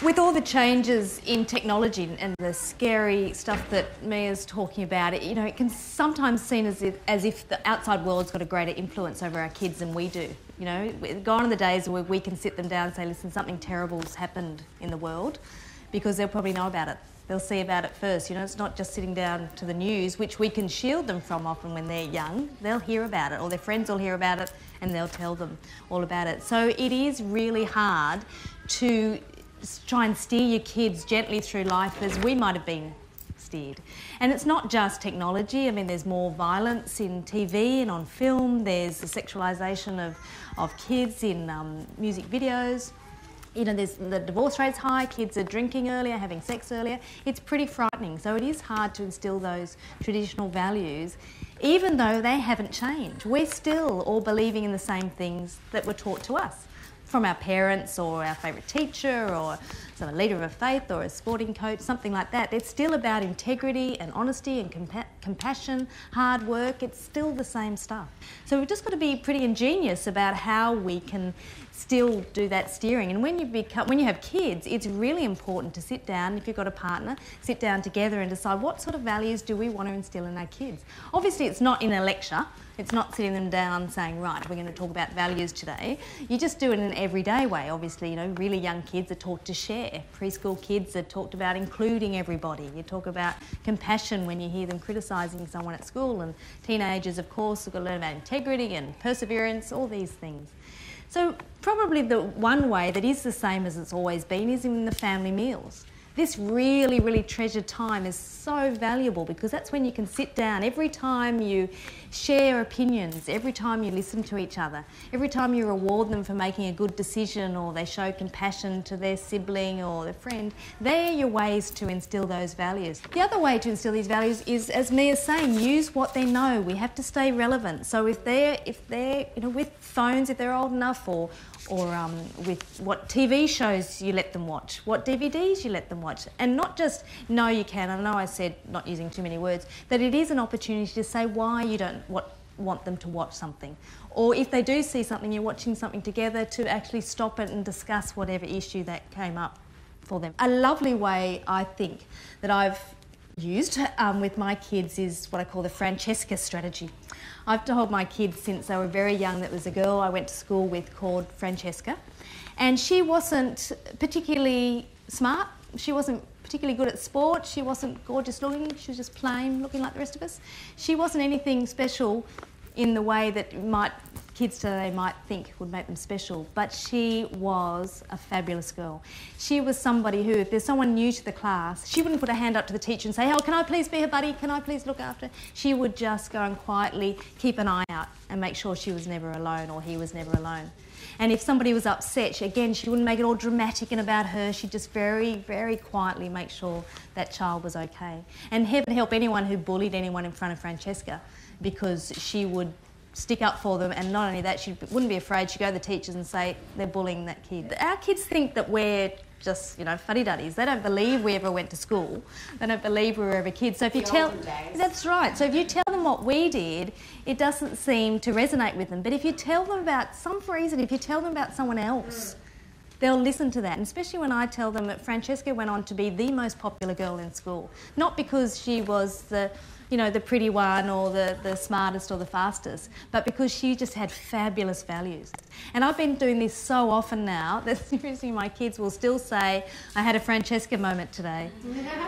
With all the changes in technology and the scary stuff that Mia's talking about, it can sometimes seem as if the outside world's got a greater influence over our kids than we do. Gone are the days where we can sit them down and say, listen, something terrible's happened in the world, because they'll probably know about it. They'll see about it first. It's not just sitting down to the news, which we can shield them from often when they're young. They'll hear about it, or their friends will hear about it, and they'll tell them all about it. So it is really hard to try and steer your kids gently through life as we might have been steered. And it's not just technology. There's more violence in TV and on film. There's the sexualisation of kids in music videos. There's the divorce rate's high, kids are drinking earlier, having sex earlier. It's pretty frightening. So it is hard to instill those traditional values, even though they haven't changed. We're still all believing in the same things that were taught to us from our parents or our favourite teacher or some leader of a faith or a sporting coach, something like that. It's still about integrity and honesty and compassion, hard work. It's still the same stuff. So we've just got to be pretty ingenious about how we can still do that steering. And when you have kids, it's really important to sit down, if you've got a partner, sit down together and decide what sort of values do we want to instill in our kids. Obviously, it's not in a lecture. It's not sitting them down saying, right, we're going to talk about values today. You just do it in an everyday way. Obviously, really young kids are taught to share. Preschool kids are talked about including everybody. You talk about compassion when you hear them criticising someone at school. And teenagers, of course, have got to learn about integrity and perseverance, all these things. So probably the one way that is the same as it's always been is in the family meals. This really, really treasured time is so valuable because that's when you can sit down. Every time you share opinions, every time you listen to each other, every time you reward them for making a good decision or they show compassion to their sibling or their friend, they're your ways to instill those values. The other way to instill these values is, as Mia's saying, use what they know. We have to stay relevant. So if they're with phones, if they're old enough, or with what TV shows you let them watch, what DVDs you let them watch. And not just, no, you can. I know I said not using too many words, that it is an opportunity to say why you don't want them to watch something. Or if they do see something, you're watching something together, to actually stop it and discuss whatever issue that came up for them. A lovely way, I think, that I've used with my kids is what I call the Francesca strategy. I've told my kids since they were very young that there was a girl I went to school with called Francesca, and she wasn't particularly smart, she wasn't particularly good at sport, she wasn't gorgeous looking, she was just plain looking like the rest of us. She wasn't anything special in the way that kids today might think would make them special, but she was a fabulous girl. She was somebody who, if there's someone new to the class, she wouldn't put her hand up to the teacher and say, oh, can I please be her buddy? Can I please look after her? She would just go and quietly keep an eye out and make sure she was never alone or he was never alone. And if somebody was upset, she wouldn't make it all dramatic and about her. She'd just very, very quietly make sure that child was okay. And heaven help anyone who bullied anyone in front of Francesca, because she would stick up for them, and not only that, she wouldn't be afraid. She'd go to the teachers and say, they're bullying that kid. Our kids think that we're just, fuddy-duddies. They don't believe we ever went to school. They don't believe we were ever kids. So if you tell... That's right. So if you tell them what we did, it doesn't seem to resonate with them. But if you tell them about some reason, if you tell them about someone else, they'll listen to that. And especially when I tell them that Francesca went on to be the most popular girl in school. Not because she was the pretty one or the smartest or the fastest, but because she just had fabulous values. And I've been doing this so often now that seriously my kids will still say, I had a Francesca moment today.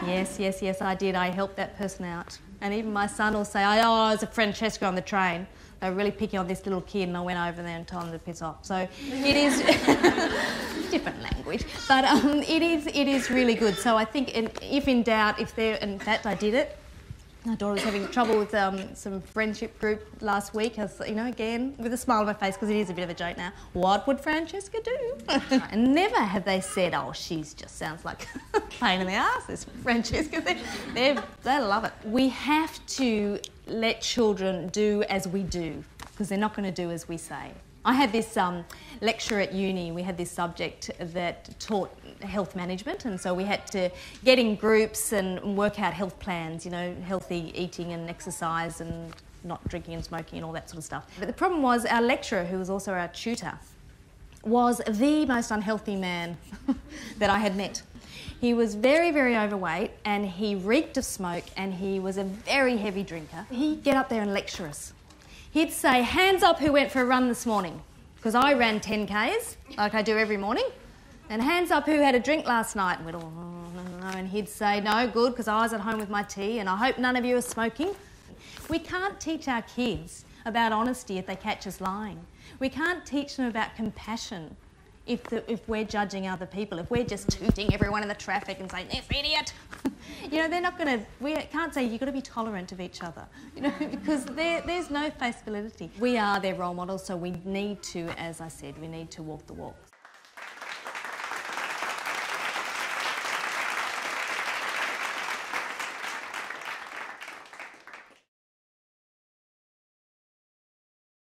Yes, I did. I helped that person out. And even my son will say, I was a Francesca on the train. They were really picking on this little kid and I went over there and told them to piss off. So it is different language, but it is really good. So I think if in doubt, in fact I did it. My daughter was having trouble with some friendship group last week, again, with a smile on my face, because it is a bit of a joke now. What would Francesca do? And never have they said, oh, she's just sounds like a pain in the arse, this Francesca. They love it. We have to let children do as we do, because they're not going to do as we say. I had this lecture at uni. We had this subject that taught health management, and so we had to get in groups and work out health plans, healthy eating and exercise and not drinking and smoking and all that sort of stuff. But the problem was our lecturer, who was also our tutor, was the most unhealthy man that I had met. He was very, very overweight and he reeked of smoke and he was a very heavy drinker. He'd get up there and lecture us. He'd say, hands up who went for a run this morning, because I ran 10Ks like I do every morning, and hands up who had a drink last night. And we'd all, no, and he'd say, no, good, because I was at home with my tea and I hope none of you are smoking. We can't teach our kids about honesty if they catch us lying. We can't teach them about compassion if we're judging other people, if we're just tooting everyone in the traffic and saying, this idiot. You know, they're not going to, we can't say you've got to be tolerant of each other, you know, because there's no face validity. We are their role models, so we need to, as I said, we need to walk the walk.